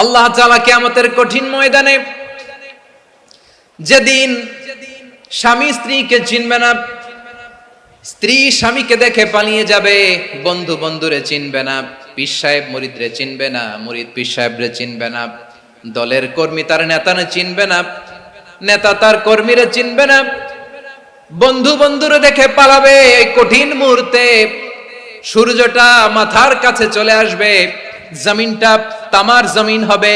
আল্লাহ তাআলা কিয়ামতের কঠিন ময়দানে, যেদিন স্বামী স্ত্রীকে চিনবে না, স্ত্রী স্বামীকে দেখে পালিয়ে যাবে, বন্ধু বন্ধুরে চিনবে না, পীর সাহেব মুরিদরে চিনবে না, মুরিদ পীর সাহেবরে চিনবে না, দলের কর্মী তার নেতারে চিনবে না, নেতা তার কর্মীরে চিনবে না, বন্ধু বন্ধুরে দেখে পালাবে। এই কঠিন মুহূর্তে সূর্যটা মাথার কাছে চলে আসবে, জমিনটা তামার জমিন হবে,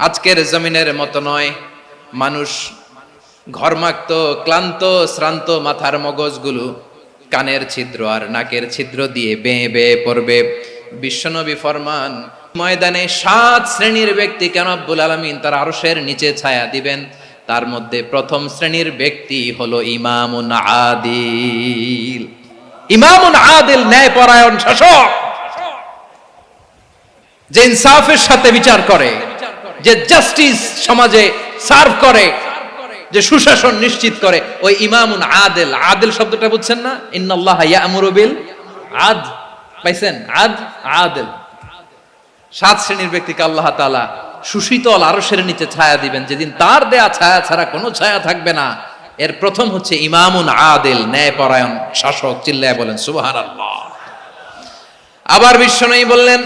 আজকের জমিনের মতো নয়। মানুষ ঘর্মাক্ত, ক্লান্ত, শ্রান্ত মাথার মগজগুলো কানের ছিদ্র আর নাকের ছিদ্র দিয়ে বেয়ে বেয়ে পড়বে। বিশ্বনবী ফরমান, ময়দানে 7 শ্রেণীর ব্যক্তিকে রব্বুল আলামিন তার আরশের নিচে ছায়া দিবেন। তার মধ্যে প্রথম শ্রেণীর ব্যক্তি হলো ইমামুন আদিল। ইমামুন আদিল, ন্যায়পরায়ণ শাসক, যে ইনসাফের সাথে বিচার করে, যে জাস্টিস সমাজে সার্ভ করে, যে সুশাসন নিশ্চিত করে, ওই ইমামুন আদিল। আদিল শব্দটা বুঝছেন না? ইন্নাল্লাহা ইয়া'মুরু বিল আদল, পাইছেন? আদিল। 7 শ্রেণীর ব্যক্তিকে আল্লাহ তাআলা সুশীতল আরশের নিচে ছায়া দিবেন, যেদিন তার দেয়া ছায়া ছাড়া কোনো ছায়া থাকবে না। এর প্রথম হচ্ছে ইমামুন আদিল, ন্যায়পরায়ণ শাসক। চিল্লায় বলেন সুবহানাল্লাহ। আবার বিশ্বনবী বললেন,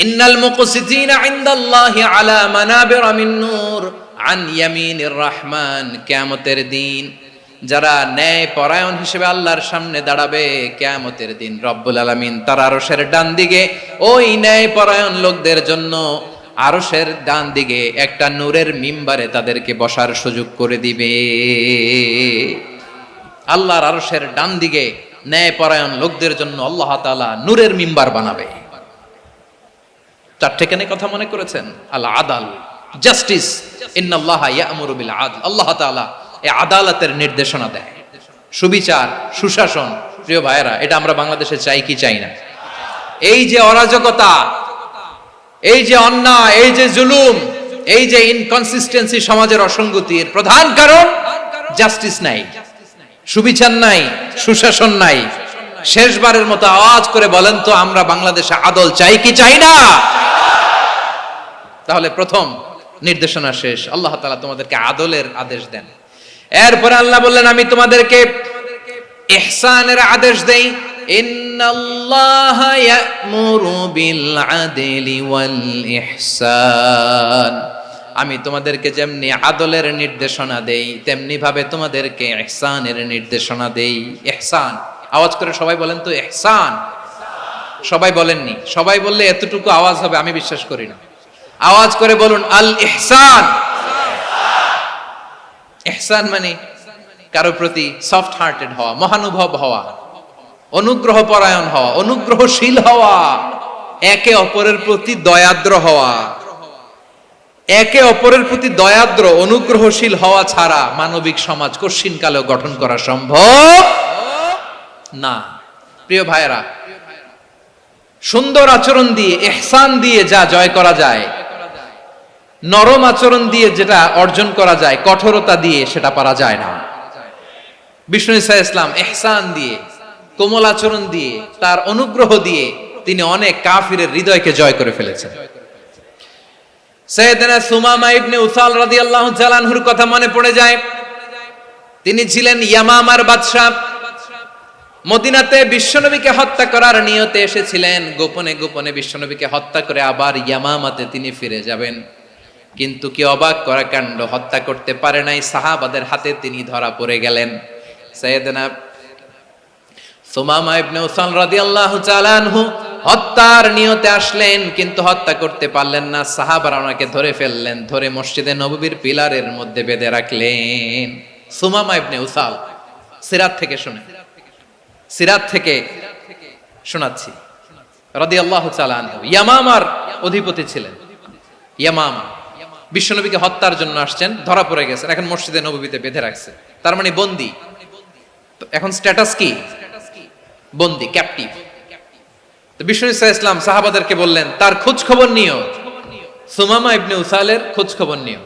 ইন্নাল মুকসিতিনা ইনদাল্লাহি আলা মানাবিরা মিন নূর আন ইয়ামিনির রহমান। কিয়ামতের দিন যারা ন্যায়পরায়ণ হিসেবে আল্লাহর সামনে দাঁড়াবে, কিয়ামতের দিন রব্বুল আলামিন তার আরশের ডান দিকে ওই ন্যায়পরায়ণ লোকদের জন্য আরশের ডান দিকে একটা নূরের মিম্বারে তাদেরকে বসার সুযোগ করে দিবে। আল্লাহর আরশের ডান দিকে ন্যায়পরায়ণ লোকদের জন্য আল্লাহ তাআলা নূরের মিম্বার বানাবে। 4টে কেন কথা মনে করেছেন? আল আদাল, জাস্টিস। ইন্নাল্লাহা ইয়া'মুরু বিল আদল। আল্লাহ তাআলা এই আদালতের নির্দেশনা দেয়, সুবিচার, সুশাসন। প্রিয় ভাইয়েরা, এটা আমরা বাংলাদেশে চাই কি চাই না? এই যে অরাজকতা, এই যে অন্যায়, এই যে জুলুম, এই যে ইনকনসিস্টেন্সি, সমাজের অসঙ্গতির প্রধান কারণ জাস্টিস নাই, সুবিচার নাই, সুশাসন নাই। শেষবারের মতো আওয়াজ করে বলেন তো, আমরা বাংলাদেশে আদল চাই কি চাই না? তাহলে প্রথম নির্দেশনা শেষ। আল্লাহ তাআলা তোমাদেরকে আদলের আদেশ দেন। এরপরে আল্লাহ বললেন, আমি তোমাদেরকে ইহসানের আদেশ দেই। ইন্নাল্লাহা ইয়া'মুরু বিল আদলি ওয়াল ইহসান। আমি তোমাদেরকে যেমনি আদলের নির্দেশনা দেই, তেমনি ভাবে তোমাদেরকে ইহসানের নির্দেশনা দেই। ইহসান, আওয়াজ করে সবাই বলেন তো ইহসান। সবাই বলেননি, সবাই বললে এতটুকু আওয়াজ হবে আমি বিশ্বাস করি না। আওয়াজ করে বলুন আল ইহসান। ইহসান মানে কারো প্রতি সফট হার্টেড হওয়া, মহানুভব হওয়া, অনুগ্রহ পরায়ণ হওয়া, অনুগ্রহশীল হওয়া, একে অপরের প্রতি দয়াদ্র হওয়া। একে অপরের প্রতি দয়াদ্র, অনুগ্রহশীল হওয়া ছাড়া মানবিক সমাজ কঠিন কালেও গঠন করা সম্ভব না। প্রিয় ভাইয়েরা, সুন্দর আচরণ দিয়ে, ইহসান দিয়ে যা জয় করা যায়, নরম আচরণ দিয়ে যেটা অর্জন করা যায়, কঠোরতা দিয়ে সেটা পারা যায় না। বিষ্ণু ঈসা ইসলাম ইহসান দিয়ে, কোমল আচরণ দিয়ে, তার অনুগ্রহ দিয়ে তিনি অনেক কাফিরের হৃদয়কে জয় করে ফেলেছেন। সাইয়েদনা সুমামা ইবনে উসাল রাদিয়াল্লাহু তাআলা আনহুর কথা মনে পড়ে যায়। তিনি ছিলেন ইয়ামামার বাদশা। মদিনাতে বিশ্বনবীকে হত্যা করার নিয়তে এসেছিলেন। গোপনে গোপনে বিশ্বনবীকে হত্যা করে আবার ইয়ামামাতে তিনি ফিরে যাবেন। কিন্তু কি অবাক করা কাণ্ড, হত্যা করতে পারে নাই, সাহাবাদের হাতে তিনি ধরা পড়ে গেলেন। সাইয়েদনা সুমামা ইবনে উসাল রাদিয়াল্লাহু তাআলা আনহু হত্যার নিয়তে আসলেন, কিন্তু হত্যা করতে পারলেন না। সাহাবারা ওনাকে ধরে ফেললেন, ধরে মসজিদে নববীর পিলারের মধ্যে বেঁধে রাখলেন। সুমামা ইবনে উসাল, সিরাত থেকে শুনে, সিরাত থেকে শোনাচ্ছি, রাদিয়াল্লাহু তাআলা আনহু ইয়ামামার অধিপতি ছিলেন। ইয়ামামা বিশ্বনবীকে হত্যার জন্য আসছেন, ধরা পড়ে গেছেন, এখন মসজিদে নববীতে বেঁধে রাখছে, তার মানে বন্দী। এখন স্ট্যাটাস কি? বন্দী, ক্যাপটিভ। তো বিষ্ণু ঈসা ইসলাম সাহাবাদেরকে বললেন, তার খোঁজ খবর নিও, সুমামা ইবনে উসালের খোঁজ খবর নিও।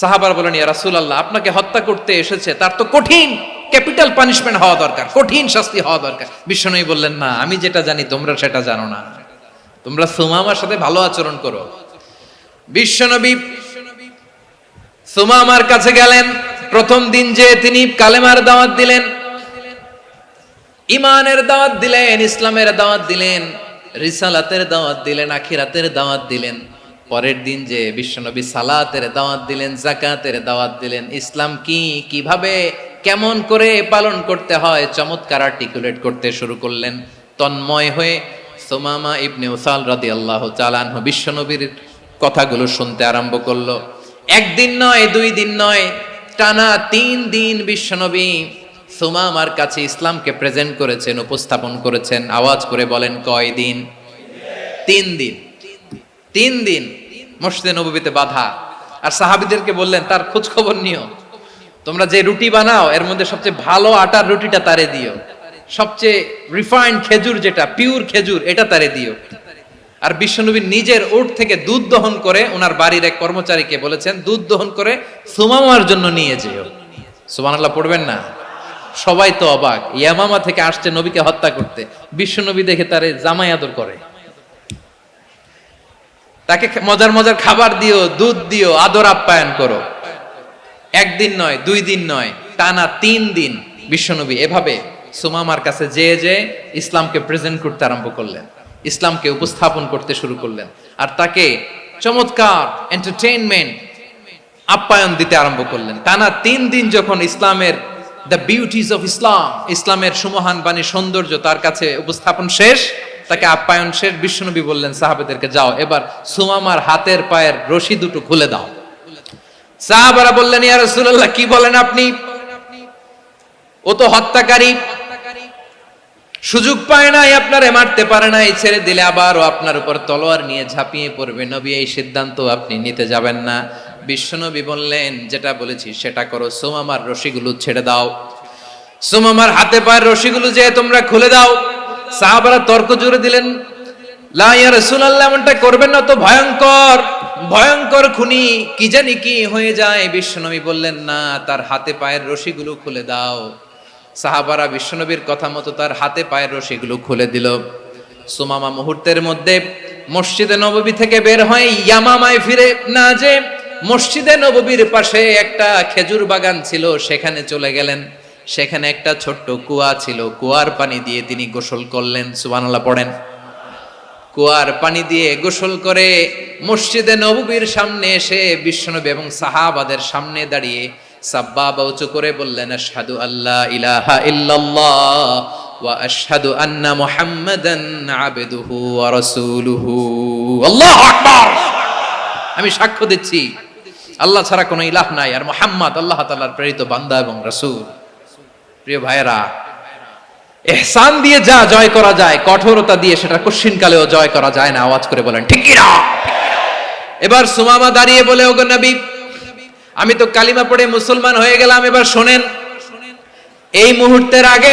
সাহাবারা বলেন, ইয়া রাসূলুল্লাহ, আপনাকে হত্যা করতে এসেছে, তার তো কঠিন ক্যাপিটাল পানিশমেন্ট হওয়া দরকার, কঠিন শাস্তি হওয়া দরকার। বিশ্বনবী বললেন, না, আমি যেটা জানি তোমরা সেটা জানো না। তোমরা সুমামার সাথে ভালো আচরণ করো, বিশ্বনবী সুমামার কাছে গেলেন। প্রথম দিন যে তিনি কালেমার দাওয়াত দিলেন, ইমানের দাওয়াত দিলেন, ইসলামের দাওয়াত দিলেন, রিসালাতের দাওয়াত দিলেন, আখিরাতের দাওয়াত দিলেন। পরের দিন যে বিশ্বনবী সালাতের দাওয়াত দিলেন, যাকাতের দাওয়াত দিলেন, ইসলাম কি, কিভাবে, কেমন করে পালন করতে হয় চমৎকার আর্টিকুলেট করতে শুরু করলেন। তন্ময় হয়ে সুমামা ইবনে উসাল রাদিয়াল্লাহু তাআলা আনহু বিশ্বনবীর কথাগুলো শুনতে আরম্ভ করলো। একদিন নয়, 2 দিন নয়, টানা 3 দিন বিশ্বনবী সুমামার কাছে ইসলামকে প্রেজেন্ট করেছেন, উপস্থাপন করেছেন। আওয়াজ করে বলেন, কয় দিন? 3 দিন। 3 দিন মসজিদে নববীতে বাধা। আর সাহাবীদেরকে বললেন, তার খোঁজ খবর নিও, তোমরা যে রুটি বানাও এর মধ্যে সবচেয়ে ভালো আটার রুটিটা তারে দিও, সবচেয়ে রিফাইন্ড খেজুর, যেটা পিওর খেজুর, এটা তারে দিও। আর বিশ্বনবী নিজের উট থেকে দুধ দহন করে ওনার বাড়ির এক কর্মচারীকে বলেছেন, দুধ দহন করে সুমামার জন্য নিয়ে যেও। সুবহানাল্লাহ পড়বেন না? সবাই তো অবাক, ইয়ামামা থেকে আসছে নবীকে হত্যা করতে, বিশ্বনবী দেখে তারে জামাই আদর করে, তাকে মজার মজার খাবার দিও, দুধ দিও, আদর আপ্যায়ন করো। একদিন নয়, 2 দিন নয়, টানা 3 দিন বিশ্বনবী এভাবে সুমামার কাছে যে ইসলামকে প্রেজেন্ট করতে আরম্ভ করলেন, ইসলামকে উপস্থাপন করতে শুরু করলেন। আর তাকে চমৎকার এন্টারটেইনমেন্ট, আপ্যায়ন দিতে আরম্ভ করলেন। টানা 3 দিন যখন ইসলামের দ্য বিউটিজ অফ ইসলাম, ইসলামের সুমহান বাণী, সৌন্দর্য তার কাছে উপস্থাপন শেষ, তাকে আপ্যায়ন শেষ, বিশ্বনবী বললেন সাহাবাদেরকে, যাও এবার সুমামার হাতের পায়ের রশি দুটো খুলে দাও। সাহাবারা বললেন, ইয়া রাসূলুল্লাহ, কি বলেন আপনি? ও তো হত্যাকারী, সুযোগ পায় নাই, আপনারে মারতে পারে নাই, ছেড়ে দিলে আবার ও আপনার উপর তলোয়ার নিয়ে ঝাঁপিয়ে পড়বে। নবী, এই সিদ্ধান্ত আপনি নিতে যাবেন না। বিশ্বনবী বললেন, যেটা বলেছি সেটা করো, সুমামার রশিগুলো ছেড়ে দাও, সুমামার হাতে পায়ের রশিগুলো যে তোমরা খুলে দাও। সাহাবারা তর্ক জুড়ে দিলেন, লা ইয়া রাসূলুল্লাহ, এমনটা করবেন না, তো ভয়ঙ্কর, ভয়ঙ্কর খুনি, কি জানি কি হয়ে যায়। বিশ্বনবী বললেন, না, তার হাতে পায়ের রশিগুলো খুলে দাও। সাহাবারা বিশ্বনবীর কথা মতো তার হাতে পায়ের রশিগুলো খুলে দিল। সুমামা মুহূর্তের মধ্যে মসজিদে নববী থেকে বের হয়ে ইয়ামামায় ফিরে না যে মসজিদে নববীর পাশে একটা খেজুর বাগান ছিল, সেখানে চলে গেলেন। সেখানে একটা ছোট্ট কুয়া ছিল, কুয়ার পানি দিয়ে তিনি গোসল করলেন। সুবহানাল্লাহ পড়েন। কুয়ার পানি দিয়ে গোসল করে মসজিদে নববীর সামনে এসে বিশ্বনবী এবং সাহাবাদের সামনে দাঁড়িয়ে সাব্বাবা উঁচু করে বললেন, আশহাদু আল্লা ইলাহা ইল্লাল্লাহ ওয়া আশহাদু আন্না মুহাম্মাদান আবদুহু ওয়া রাসূলুহু। আল্লাহু আকবার। আমি সাক্ষ্য দিচ্ছি আল্লাহ ছাড়া কোনো ইলাহ নাই, আর মুহাম্মদ আল্লাহ তাআলার প্রেরিত বান্দা এবং রাসূল। প্রিয় ভাইয়েরা, ইহসান দিয়ে যা জয় করা যায়, কঠোরতা দিয়ে সেটা কঠিনকালেও জয় করা যায় না। আওয়াজ করে বলেন, ঠিক কি না? এবার সুমামা দাঁড়িয়ে বলে, ওগো নবী, আমি তো কালিমা পড়ে মুসলমান হয়ে গেলাম, এবার শোনেন, এই মুহূর্তের আগে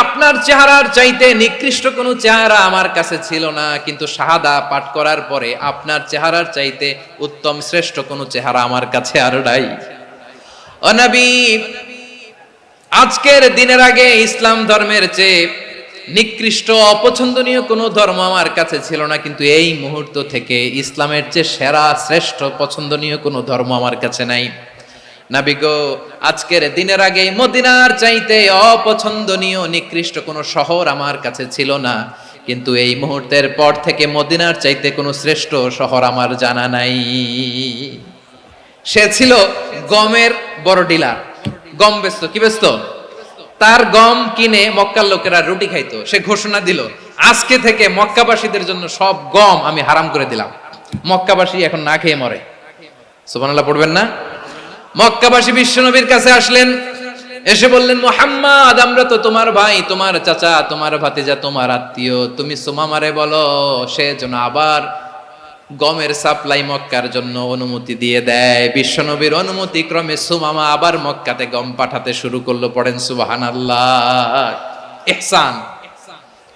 আপনার চেহারার চাইতে নিকৃষ্ট কোনো চেহারা আমার কাছে ছিল না, কিন্তু শাহাদা পাঠ করার পরে আপনার চেহারার চাইতে উত্তম শ্রেষ্ঠ কোনো চেহারা আমার কাছে আর নাই। ও নবী, আজকের দিনের আগে ইসলাম ধর্মের চেয়ে নিকৃষ্ট অপছন্দনীয় কোনো ধর্ম আমার কাছে ছিল না, কিন্তু এই মুহূর্ত থেকে ইসলামের চেয়ে সেরা শ্রেষ্ঠ পছন্দনীয় কোনো ধর্ম আমার কাছে নাই। নবী গো, আজকের দিনের আগে মদিনার চাইতে অপছন্দনীয় নিকৃষ্ট কোনো শহর আমার কাছে ছিল না, কিন্তু এই মুহূর্তের পর থেকে মদিনার চাইতে কোনো শ্রেষ্ঠ শহর আমার জানা নাই। সে ছিল গমের বড় ডিলার, গম বেচত। কি বেচত? তার গম কিনে মক্কার লোকেরা রুটি খাইতো। সে ঘোষণা দিল, আজকে থেকে মক্কাবাসীদের জন্য সব গম আমি হারাম করে দিলাম, মক্কাবাসী এখন না খেয়ে মরে। সুবহানাল্লাহ পড়বেন না? মক্কাবাসী বিশ্বনবীর কাছে আসলেন, এসে বললেন, মুহাম্মদ, আমরা তো তোমার ভাই, তোমার চাচা, তোমার ভাতিজা, তোমার আত্মীয়, তুমি সুমামারে বলো সে যেন আবার গমের সাপ্লাই মক্কার জন্য অনুমতি দিয়ে দেয়। বিশ্বনবীর অনুমতি ক্রমে সুমামা আবার মক্কাতে গম পাঠাতে শুরু করলো। পড়েন সুবহানাল্লাহ। ইহসান,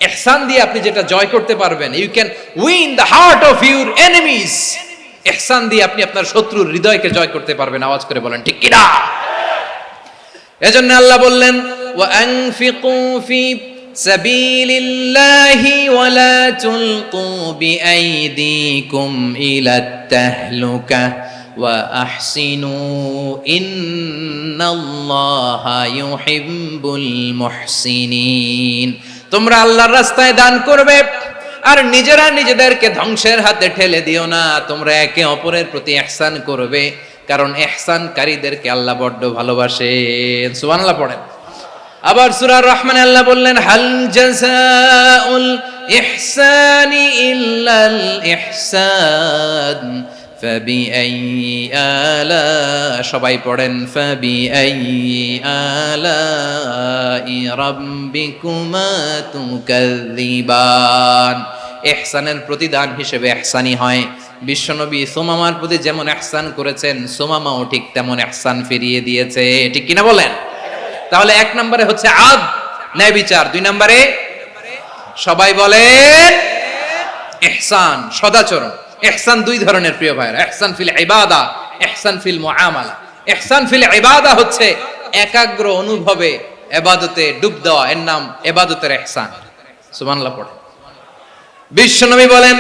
ইহসান দিয়ে আপনি যেটা জয় করতে পারবেন, you can win the heart of your enemies. ইহসান দিয়ে আপনি আপনার শত্রুর হৃদয়কে জয় করতে পারবেন। আওয়াজ করে বলেন, ঠিক কি না? এজন্য আল্লাহ বললেন, ওয়া আনফিকু ফি সাবিলিল্লাহি ওয়ালা তুলকু বিআইদিকুম ইলাত তাহলুকা ওয়া আহসিনু ইন্নাল্লাহা ইউহিব্বুল মুহসিনিন। তোমরা আল্লাহর রাস্তায় দান করবে আর নিজেরা নিজেদেরকে ধ্বংসের হাতে ঠেলে দিও না। তোমরা একে অপরের প্রতি ইহসান করবে, কারণ ইহসানকারীদেরকে আল্লাহ বড্ড ভালোবাসেন। সুবহানাল্লাহ পড়েন। আবার সূরা রহমানে আল্লাহ বললেন, হাল জাযাউল ইহসানি ইল্লাল ইহসান ফাবিআইয়ি আলা, সবাই পড়েন, ফাবিআইয়ি আলাই রাব্বিকুমা তুকাযযিবান। ইহসানের প্রতিদান হিসেবে ইহসানি হয়। বিশ্বনবী সুমামার প্রতি যেমন ইহসান করেছেন, সুমামাও ঠিক তেমন ইহসান ফিরিয়ে দিয়েছে। ঠিক কিনা বলেন? তাহলে এক নম্বরে হচ্ছে আদ, ন্যায় বিচার। দুই নম্বরে সবাই বলেন ইহসান, সদাচরণ। ইহসান দুই ধরনের প্রিয় ভাইরা, ইহসান ফিল ইবাদা, ইহসান ফিল মুআমালা। ইহসান ফিল ইবাদা হচ্ছে একাগ্র অনুভবে ইবাদতে ডুব দেওয়া, এর নাম ইবাদতের ইহসান। সুবহানাল্লাহ পড়ে। বিশ্বনবী বলেন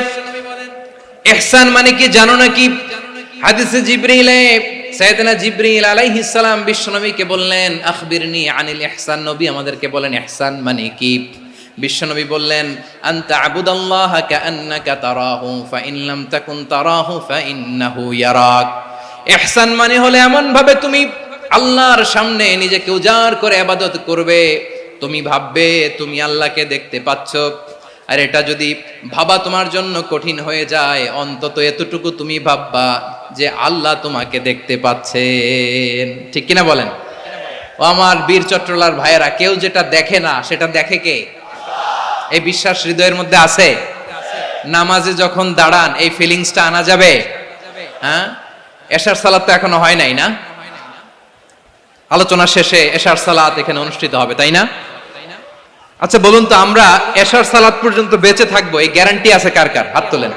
ইহসান মানে কি জানো নাকি? হাদিসে জিবরিলে সাইয়েদনা জিবরিল আলাইহিস সালাম বিশ্বনবীকে বললেন, আখবিরনি আনিল ইহসান। নবী আমাদেরকে বলেন ইহসান মানে কি? বিশ্বনবী বললেন, আনতা আবুদাল্লাহা কাআন্নাকা তারাহু ফাইন লাম তাকুন তারাহু ফাইন্নাহু ইয়ারাক। ইহসান মানে হলো এমন ভাবে তুমি আল্লাহর সামনে নিজেকে উজাড় করে ইবাদত করবে, তুমি ভাববে তুমি আল্লাহকে দেখতে পাচ্ছ। আর এটা যদি ভাবা তোমার জন্য কঠিন হয়ে যায়, অন্তত এতটুকু তুমি ভাববা যে আল্লাহ তোমাকে দেখতে পাচ্ছেন। ঠিক কিনা বলেন? ও আমার বীর চট্টলার ভাইয়েরা, কেউ যেটা দেখে না সেটা দেখে কে? এই বিশ্বাস হৃদয়ের মধ্যে আছে? নামাজে যখন দাঁড়ান এই ফিলিংসটা আনা যাবে? হ্যাঁ, এশার সালাত তো এখনো হয় নাই না? আলোচনা শেষে এশার সালাত এখানে অনুষ্ঠিত হবে, তাই না? আচ্ছা বলুন তো, আমরা এশার সালাত পর্যন্ত বেঁচে থাকবো এই গ্যারান্টি আছে কার কার? হাত তোলেন।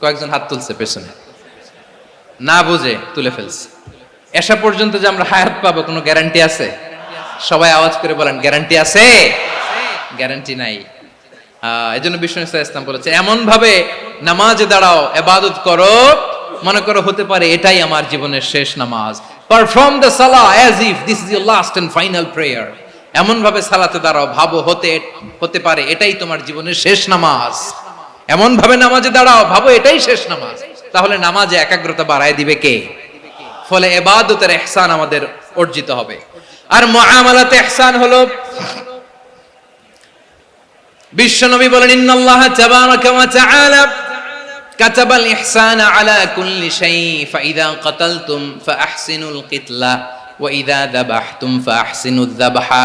কয়েকজন হাত তুলছে পেছনে, না বুঝে তুলে ফেলছে। এশা পর্যন্ত যে আমরা হায়াত পাবো কোনো গ্যারান্টি আছে? সবাই আওয়াজ করে বলেন, গ্যারান্টি আছে? গ্যারান্টি নাই। এজন্য বিষ্ণু ইসলাম বলেছে এমন ভাবে নামাজে দাঁড়াও, ইবাদত করো, মনে করো হতে পারে এটাই আমার জীবনের শেষ নামাজ। পারফর্ম দ্য সালাহ as if this is your last and final prayer. এমন ভাবে সালাতে দাঁড়াও, ভাবো হতে পারে এটাই তোমার জীবনের শেষ নামাজ। এমন ভাবে নামাজে দাঁড়াও, ভাবো এটাই শেষ নামাজ। তাহলে নামাজে একাগ্রতা বাড়ায় দিবে কে? ফলে ইবাদতের ইহসান আমাদের অর্জিত হবে। আর মুআমালাতে ইহসান হলো, বিশ্বনবী বলেন, ইন্নাল্লাহা তাবারাকা ওয়া তাআলা কাতাবাল ইহসানা আলা কুল্লি শাই ফাইদা কাতালতুম ফাআহসিনুল কিতলা ওয়া ইযা যাবাহতুম ফাআহসিনুয যাবহা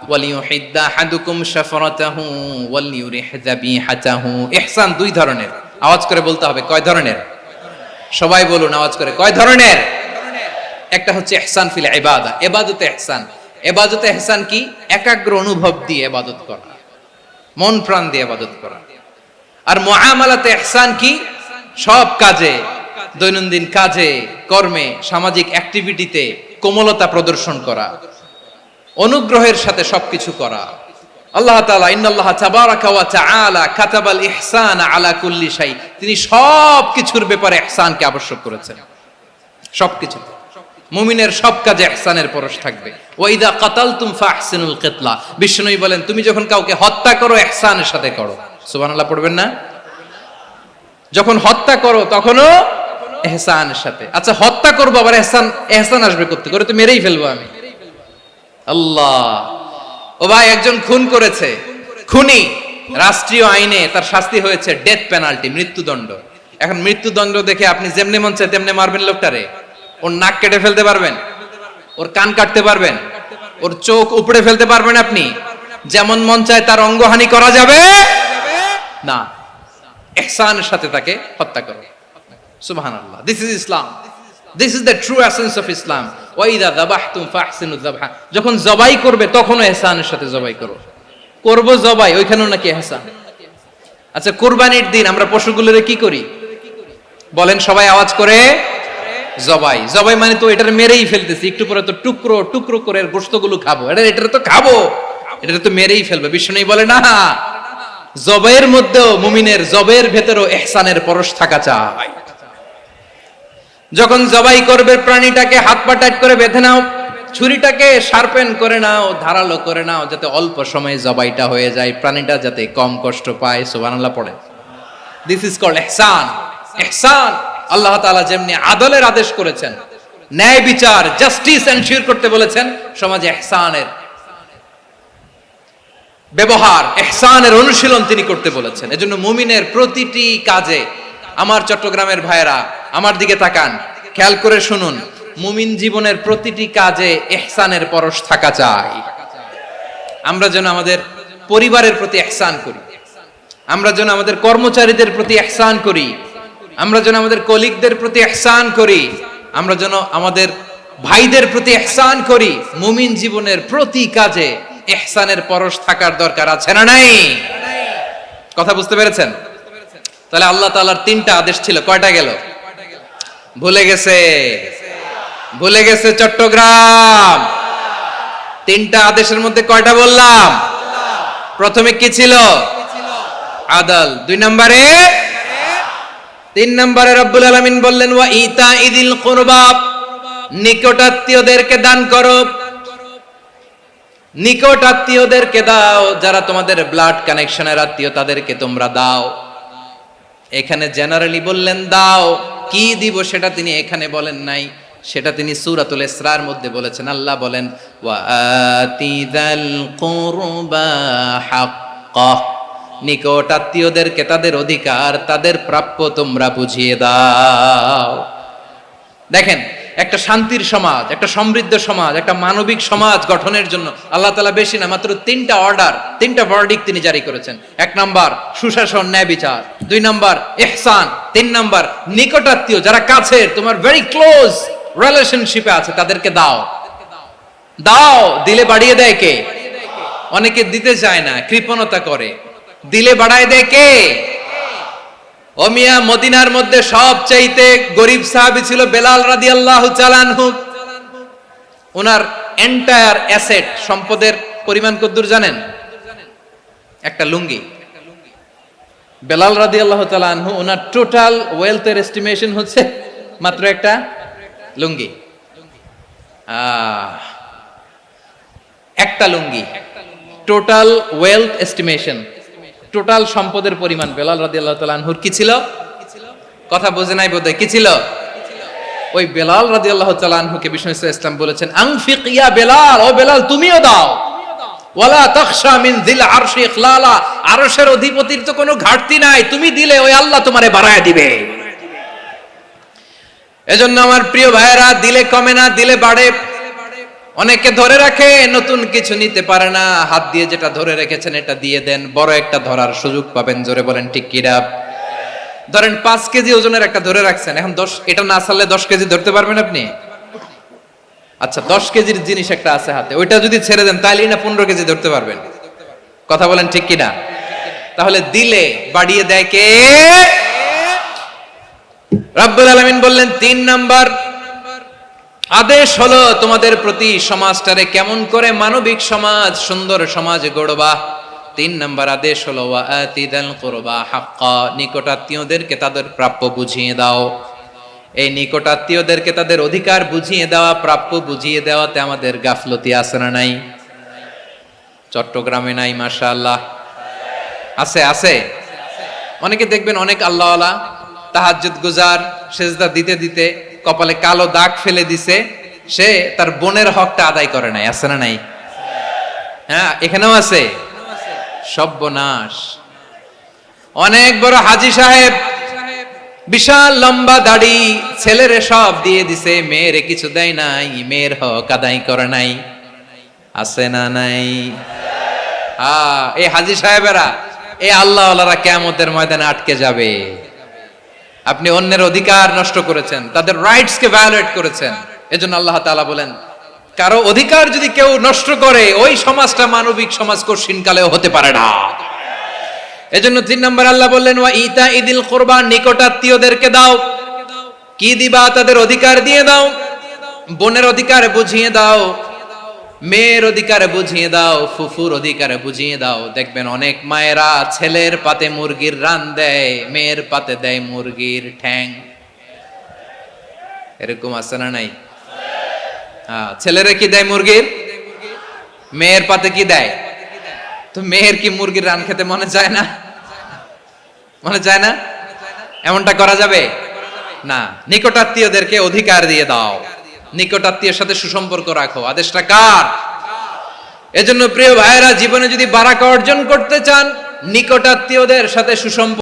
ওয়ালিয়ুহিদ্দা আহাদুকুম শাফরাতাহু ওয়ালিয়ুরিহ যাবিহাতাহু। ইহসান দুই ধরনের। আওয়াজ করে বলতে হবে, কয় ধরনের? সবাই বলুন আওয়াজ করে, কয় ধরনের? একটা হচ্ছে ইহসান ফিল ইবাদা, ইবাদতে ইহসান। ইবাদতে ইহসান কি? একাগ্র অনুভব দিয়ে ইবাদত করা, মন প্রাণ দিয়ে ইবাদত করা। আর মুআমালাতে ইহসান কি? সব কাজে, দৈনন্দিন কাজে, কর্মে, সামাজিক অ্যাক্টিভিটিতে কোমলতা প্রদর্শন করা, অনুগ্রহের সাথে সবকিছু করা। আল্লাহ তাআলা ইন্নাল্লাহা তাবারাকা ওয়া তাআলা কাতাবাল ইহসানা আলা কুল্লি শাই, তিনি সব কিছুর ব্যাপারে ইহসানকে আবশ্যক করেছেন। সবকিছু মুমিনের সব কাজে ইহসানের পরশ থাকবে। ওয়া ইযা কাতালতুম ফাহসিনুল কিতলা, বিষ্ণুই বলেন তুমি যখন কাউকে হত্যা করো ইহসানের সাথে করো। সুবহানাল্লাহ পড়বেন না? যখন হত্যা করো তখনও ইহসানের সাথে। আচ্ছা হত্যা করবো আবার ইহসান আসবে করতে করে, তো মেরেই ফেলবো আমি। আল্লাহ, ও ভাই একজন খুন করেছে, খুনি, রাষ্ট্রীয় আইনে তার শাস্তি হয়েছে ডেথ পেনাল্টি, মৃত্যুদণ্ড। এখন মৃত্যুদণ্ড দেখে আপনি যেমনি মন চায় তেমনি মারবেন লোকটারে? ওর নাক কেটে ফেলতে পারবেন? ওর কান কাটতে পারবেন? ওর চোখ উপড়ে ফেলতে পারবেন আপনি? যেমন মন চায় তার অঙ্গহানি করা যাবে না। ইহসানের সাথে তাকে হত্যা করো। সুবহানাল্লাহ, this is Islam, this is the true essence of Islam. ওয়া ইযা যাবাহতুম ফাহসিনুয যাবহা, যখন জবাই করবে তখনও ইহসানের সাথে জবাই করো। করব জবাই, ওইখানেও নাকি ইহসান। আচ্ছা কুরবানির দিন আমরা পশুগুলোরে কি করি বলেন সবাই আওয়াজ করে? জবাই। জবাই মানে তো এটার মেরেই ফেলতেছি, একটু পরে তো টুকরো টুকরো করে গোশতগুলো খাবো, এটার তো খাবো। এটা তো মেরেই ফেলবে। বিষ্ণু বলে না, জবের মধ্যেও মুমিনের জবের ভেতরেও ইহসানের পরশ থাকা চাই। যখন জবাই করবে প্রাণীটাকে হাত পা টাইট করে বেঁধে নাও, ছুরিটাকে শার্পেন করে নাও, ধারালো করে নাও, যাতে অল্প সময়ে জবাইটা হয়ে যায়, প্রাণীটা যাতে কম কষ্ট পায়। সুবহানাল্লাহ পড়ে। দিস ইজ কল্ড ইহসান। ইহসান আল্লাহ তাআলা যেমনি আদলের আদেশ করেছেন, ন্যায় বিচার জাস্টিস এনশিওর করতে বলেছেন, সমাজে ইহসানের ব্যবহার, ইহসানের অনুশীলন তিনি করতে বলেছেন। এজন্য মুমিনের প্রতিটি কাজে, আমার চট্টগ্রামের ভাইয়েরা আমার দিকে তাকান, খেয়াল করে শুনুন, মুমিন জীবনের প্রতিটি কাজে ইহসানের পরশ থাকা চাই। আমরা যেন আমাদের পরিবারের প্রতি ইহসান করি, আমরা যেন আমাদের কর্মচারীদের প্রতি ইহসান করি, আমরা যেন আমাদের কলিগদের প্রতি ইহসান করি, আমরা যেন আমাদের ভাইদের প্রতি ইহসান করি। মুমিন জীবনের প্রতি কাজে ইহসানের পরশ থাকার দরকার আছে না নাই? কথা বুঝতে পেরেছেন? তাহলে আল্লাহ তাআলার তিনটা আদেশ ছিল, কয়টা গেল? ভুলে গেছে, ভুলে গেছে চট্টগ্রাম। তিনটা আদেশের মধ্যে কয়টা বললাম? প্রথমে কি ছিল? আদল। 2 নম্বরে, 3 নম্বরে রব্বুল আলামিন বললেন ওয়া ইতাইদিল কুরবা, নিকটাত্মীয়দেরকে দান করো। নিকট আত্মীয়দেরকে দাও, যারা তোমাদের ব্লাড কানেকশনের আত্মীয় তাদেরকে তোমরা দাও। এখানে জেনারেলি বললেন দাও, কি দিব সেটা তিনি এখানে বলেন নাই, সেটা তিনি সূরাতুল ইসরার মধ্যে বলেছেন। আল্লাহ বলেন ওয়া আতিদাল কুরবা হাক্কাহ, নিকট আত্মীয়দেরকে তাদের অধিকার, তাদের প্রাপ্য তোমরা বুঝিয়ে দাও। দেখেন, একটা শান্তির সমাজ, একটা সমৃদ্ধ সমাজ, একটা মানবিক সমাজ গঠনের জন্য আল্লাহ তাআলা বেশি না, মাত্র 3টা অর্ডার, 3টা ভার্ডিক্ট তিনি জারি করেছেন। 1 নাম্বার সুশাসন, ন্যায় বিচার। 2 নাম্বার ইহসান। 3 নাম্বার নিকটাত্মীয়, যারা কাছের, তোমার ভেরি ক্লোজ রিলেশনশিপে আছে, তাদেরকে দাও। দাও, দিলে বাড়িয়ে দেয় কে? অনেকে দিতে চায় না, কৃপণতা করে। দিলে বাড়ায় দেয় কে? ও মিয়া, মদিনার মধ্যে সবচাইতে গরিব সাহাবী ছিল বেলাল রাদিয়াল্লাহু তাআলা আনহু। ওনার এন্টায়ার অ্যাসেট, সম্পদের পরিমাণ কতদূর জানেন? একটা লুঙ্গি। বেলাল রাদিয়াল্লাহু তাআলা আনহু, ওনার টোটাল ওয়েলথের এস্টিমেশন হচ্ছে মাত্র একটা লুঙ্গি। একটা লুঙ্গি, টোটাল ওয়েলথ এস্টিমেশন, টোটাল সম্পদের পরিমাণ বেলাল রাদিয়াল্লাহু তাআলা আনহুর কি ছিল? কথা বোঝে নাই বোধহয়। কি ছিল? ওই বেলাল রাদিয়াল্লাহু তাআলা আনহুকে বিষ্ণু ইসলাম বলেছেন আনফিক ইয়া বেলাল, ও বেলাল তুমিও দাও। ওয়ালা তাখশা মিন যিল আরশি ইখলালা, আরশের অধিপতির তো কোনো ঘাটতি নাই, তুমি দিলে ওই আল্লাহ তোমারে বাড়ায় দিবে। এজন্য আমার প্রিয় ভাইয়েরা, দিলে কমে না, দিলে বাড়ে। অনেকে ধরে রাখে, নতুন কিছু নিতে পারে না, হাত দিয়ে যেটা ধরে রেখেছেন এটা দিয়ে দেন, বড় একটা ধরার সুযোগ পাবেন। জোরে বলেন ঠিক কিনা? ধরেন 5 কেজি ওজনের একটা ধরে রাখছেন, এখন 10, এটা না ছাড়লে 10 কেজি ধরতে পারবেন আপনি? আচ্ছা, 10 কেজির জিনিস একটা আছে হাতে, ওইটা যদি ছেড়ে দেন তাহলেই না 15 কেজি ধরতে পারবেন। কথা বলেন ঠিক কিনা? তাহলে দিলে বাড়িয়ে দেয় কে? রব্বুল আলামিন বললেন 3 নাম্বার আদেশ হলো তোমাদের প্রতি সমাজটারে কেমন করে মানবিক সমাজ, সুন্দর সমাজ গড়বা। 3 নাম্বার আদেশ হলো ওয়া আতিদাল কুরবা হাক্কা, নিকটাত্মীয়দেরকে তাদের প্রাপ্য বুঝিয়ে দাও। এই নিকটাত্মীয়দেরকে তাদের অধিকার বুঝিয়ে দেওয়া, প্রাপ্য বুঝিয়ে দেওয়াতে আমাদের গাফলতি আছে না নাই? চট্টগ্রামে নাই? মাশাআল্লাহ আছে, আছে। অনেকে দেখবেন অনেক আল্লাহওয়ালা তাহাজ্জুদ গুজার, সেজদা দিতে দিতে কপালে কালো দাগ ফেলে দিছে, সে তার বোনের হকটা আদায় করে নাই। আছে না নাই? হ্যাঁ, এখানেও আছে। সর্বনাশ। অনেক বড় হাজী সাহেব, বিশাল লম্বা দাড়ি, ছেলেরে সব দিয়ে দিছে, মেয়েরে কিছু দেয় নাই, মেয়ের হক আদায় করে নাই। আছে না নাই? এই হাজী সাহেবেরা, এই আল্লাহওয়ালারা কিয়ামতের ময়দানে আটকে যাবে। আপনি অন্যের অধিকার নষ্ট করেছেন, তাদের রাইটস কে ভায়োলেট করেছেন। এজন্য আল্লাহ তাআলা বলেন, কারো অধিকার যদি কেউ নষ্ট করে, ওই সমাজটা মানবিক সমাজ কঠিনকালেও হতে পারে না। এজন্য 3 নম্বর আল্লাহ বললেন ওয়া ইতাইদিল কুরবা, নিকটাত্মীয়দেরকে দাও। কি দিবা? তাদের অধিকার দিয়ে দাও, বোনের অধিকার বুঝিয়ে দাও। মেয়ের অধিকার বুঝিয়ে দাও, ফুফুর অধিকার বুঝিয়ে দাও। দেখবেন অনেক মায়েরা ছেলের পাতে মুরগির রান দেয়, মেয়ের পাতে দেয় মুরগির ঠ্যাং। এরকম আছে না নাই? ছেলেরা কি দেয় মুরগির, মেয়ের পাতে কি দেয়? তো মেয়ের কি মুরগির রান খেতে মনে চায় না? মনে চায় না? এমনটা করা যাবে না। নিকটাত্মীয়দেরকে অধিকার দিয়ে দাও, নিকটাত্মীয়ের সাথে সুসম্পর্ক রাখো। আদেশটা কার? এজন্য প্রিয় ভাইয়েরা, জীবনে যদি বারাকা অর্জন করতে চান, নিকটাত্মীয়দের সাথে সুসম্পর্ক